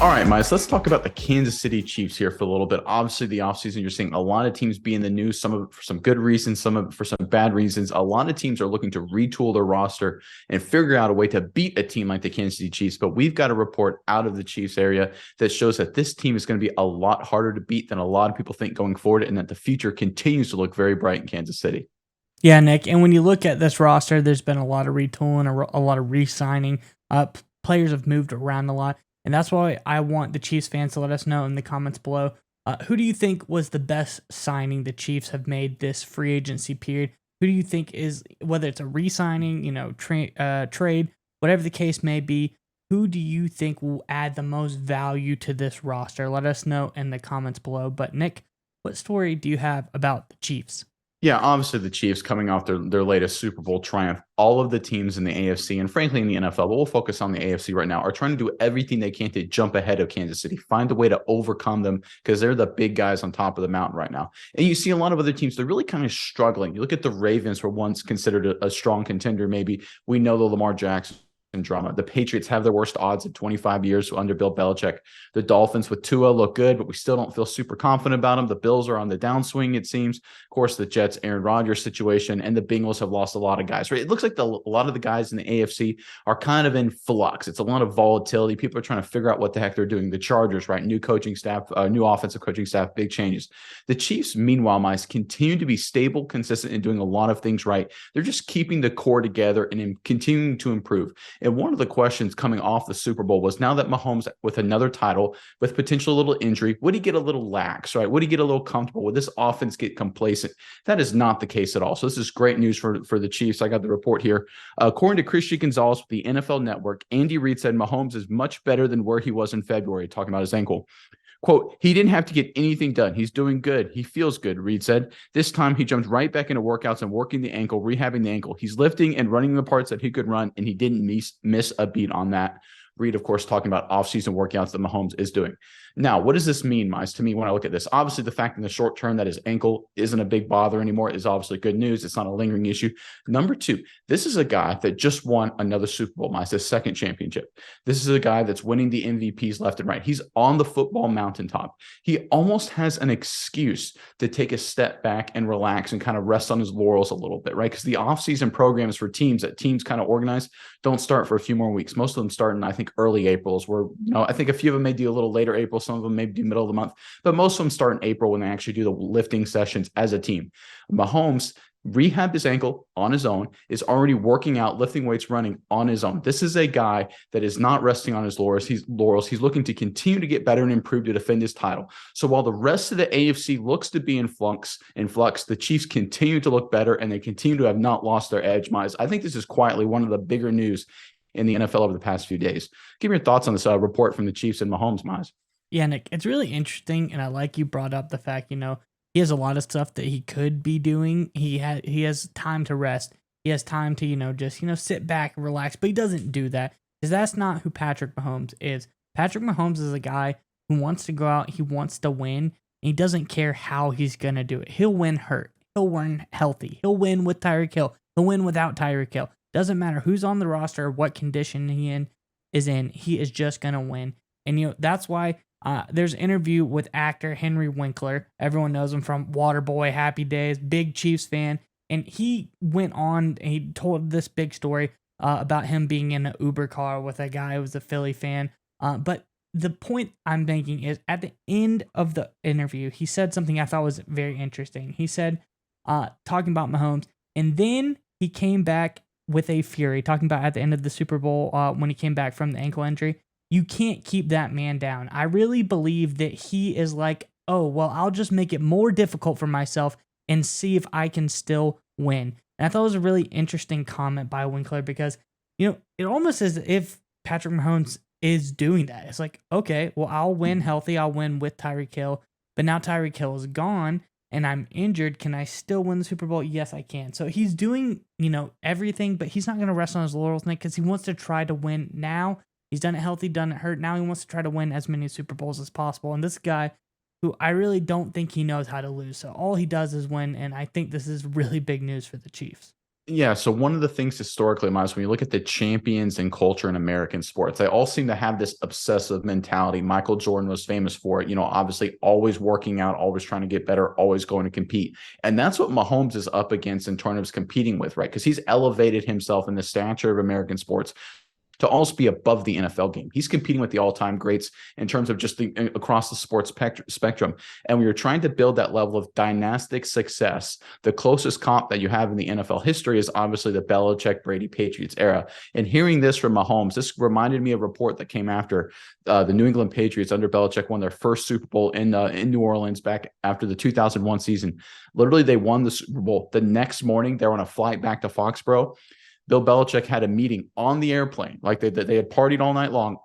All right, Miles, let's talk about the Kansas City Chiefs here for a little bit. Obviously, the offseason, you're seeing a lot of teams be in the news, some of it for some good reasons, some of it for some bad reasons. A lot of teams are looking to retool their roster and figure out a way to beat a team like the Kansas City Chiefs. But we've got a report out of the Chiefs area that shows that this team is going to be a lot harder to beat than a lot of people think going forward, and that the future continues to look very bright in Kansas City. Yeah, Nick. And when you look at this roster, there's been a lot of retooling, a lot of re-signing. Players have moved around a lot. And that's why I want the Chiefs fans to let us know in the comments below. Who do you think was the best signing the Chiefs have made this free agency period? Who do you think is, whether it's a re-signing, trade, whatever the case may be, who do you think will add the most value to this roster? Let us know in the comments below. But Nick, what story do you have about the Chiefs? Yeah, obviously the Chiefs coming off their latest Super Bowl triumph. All of the teams in the AFC and frankly in the NFL, but we'll focus on the AFC right now, are trying to do everything they can to jump ahead of Kansas City, find a way to overcome them because they're the big guys on top of the mountain right now. And you see a lot of other teams, they're really kind of struggling. You look at the Ravens, were once considered a strong contender, maybe. We know the Lamar Jackson drama. The Patriots have their worst odds in 25 years under Bill Belichick. The Dolphins with Tua look good, but we still don't feel super confident about them. The Bills are on the downswing, it seems. Of course, the Jets, Aaron Rodgers situation, and the Bengals have lost a lot of guys. Right? It looks like a lot of the guys in the AFC are kind of in flux. It's a lot of volatility. People are trying to figure out what the heck they're doing. The Chargers, right? New coaching staff, new offensive coaching staff, big changes. The Chiefs, meanwhile, Mice, continue to be stable, consistent, and doing a lot of things right. They're just keeping the core together and continuing to improve. And one of the questions coming off the Super Bowl was, now that Mahomes with another title, with potential little injury, would he get a little lax, right? Would he get a little comfortable? Would this offense get complacent? That is not the case at all. So this is great news for the Chiefs. I got the report here. According to Christian Gonzalez with the NFL Network, Andy Reid said Mahomes is much better than where he was in February, talking about his ankle. Quote, he didn't have to get anything done. He's doing good. He feels good, Reid said. This time he jumped right back into workouts and working the ankle, rehabbing the ankle. He's lifting and running the parts that he could run, and he didn't miss a beat on that. Reid, of course, talking about offseason workouts that Mahomes is doing. Now, what does this mean, Mice, to me when I look at this? Obviously, the fact in the short term that his ankle isn't a big bother anymore is obviously good news. It's not a lingering issue. Number two, this is a guy that just won another Super Bowl, Mice, his second championship. This is a guy that's winning the MVPs left and right. He's on the football mountaintop. He almost has an excuse to take a step back and relax and kind of rest on his laurels a little bit, right? Because the offseason programs for teams that teams kind of organize don't start for a few more weeks. Most of them start in, I think, early Aprils, where, I think a few of them may do a little later April. Some of them maybe do middle of the month, but most of them start in April when they actually do the lifting sessions as a team. Mahomes rehabbed his ankle on his own, is already working out, lifting weights, running on his own. This is a guy that is not resting on his laurels. He's looking to continue to get better and improve to defend his title. So while the rest of the AFC looks to be in flux, the Chiefs continue to look better, and they continue to have not lost their edge, Miles. I think this is quietly one of the bigger news in the NFL over the past few days. Give me your thoughts on this report from the Chiefs and Mahomes, Miles. Yeah, Nick, it's really interesting, and I like you brought up the fact, he has a lot of stuff that he could be doing. He has time to rest. He has time to, just, sit back and relax, but he doesn't do that because that's not who Patrick Mahomes is. Patrick Mahomes is a guy who wants to go out, he wants to win, and he doesn't care how he's going to do it. He'll win hurt. He'll win healthy. He'll win with Tyreek Hill. He'll win without Tyreek Hill. Doesn't matter who's on the roster or what condition he is just going to win. And, that's why there's an interview with actor Henry Winkler. Everyone knows him from Waterboy, Happy Days, big Chiefs fan. And he went on and he told this big story about him being in an Uber car with a guy who was a Philly fan. But the point I'm making is, at the end of the interview, he said something I thought was very interesting. He said, talking about Mahomes, and then he came back with a fury, talking about at the end of the Super Bowl when he came back from the ankle injury. You can't keep that man down. I really believe that he is like, oh, well, I'll just make it more difficult for myself and see if I can still win. And I thought it was a really interesting comment by Winkler because, it almost is as if Patrick Mahomes is doing that. It's like, okay, well, I'll win healthy. I'll win with Tyreek Hill. But now Tyreek Hill is gone and I'm injured. Can I still win the Super Bowl? Yes, I can. So he's doing, everything, but he's not going to rest on his laurels, Nick, because he wants to try to win now. He's done it healthy, done it hurt. Now he wants to try to win as many Super Bowls as possible. And this guy, who I really don't think he knows how to lose. So all he does is win, and I think this is really big news for the Chiefs. Yeah, so one of the things historically, Miles, when you look at the champions and culture in American sports, they all seem to have this obsessive mentality. Michael Jordan was famous for it, obviously always working out, always trying to get better, always going to compete. And that's what Mahomes is up against in terms of competing with, right? Because he's elevated himself in the stature of American sports to almost be above the NFL game. He's competing with the all-time greats in terms of just across the sports spectrum. And we are trying to build that level of dynastic success. The closest comp that you have in the NFL history is obviously the Belichick, Brady, Patriots era. And hearing this from Mahomes, this reminded me of a report that came after the New England Patriots under Belichick won their first Super Bowl in New Orleans back after the 2001 season. Literally, they won the Super Bowl. The next morning, they're on a flight back to Foxborough. Bill Belichick had a meeting on the airplane, like they had partied all night long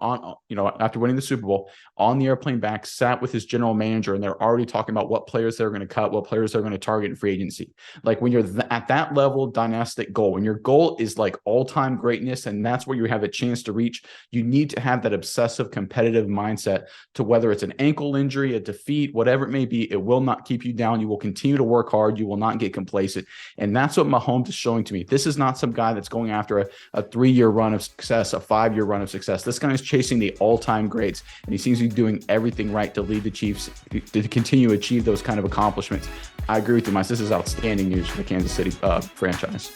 after winning the Super Bowl on the airplane back, sat with his general manager, and they're already talking about what players they're going to cut, what players they're going to target in free agency. Like when you're at that level, dynastic goal, when your goal is like all-time greatness, and that's where you have a chance to reach, you need to have that obsessive competitive mindset to whether it's an ankle injury, a defeat, whatever it may be, it will not keep you down. You will continue to work hard. You will not get complacent. And that's what Mahomes is showing to me. This is not some guy that's going after a 3-year run of success, a 5-year run of success. This guy is chasing the all-time greats, and he seems to be doing everything right to lead the Chiefs to continue to achieve those kind of accomplishments. I agree with you, Miles. This is outstanding news for the Kansas City franchise.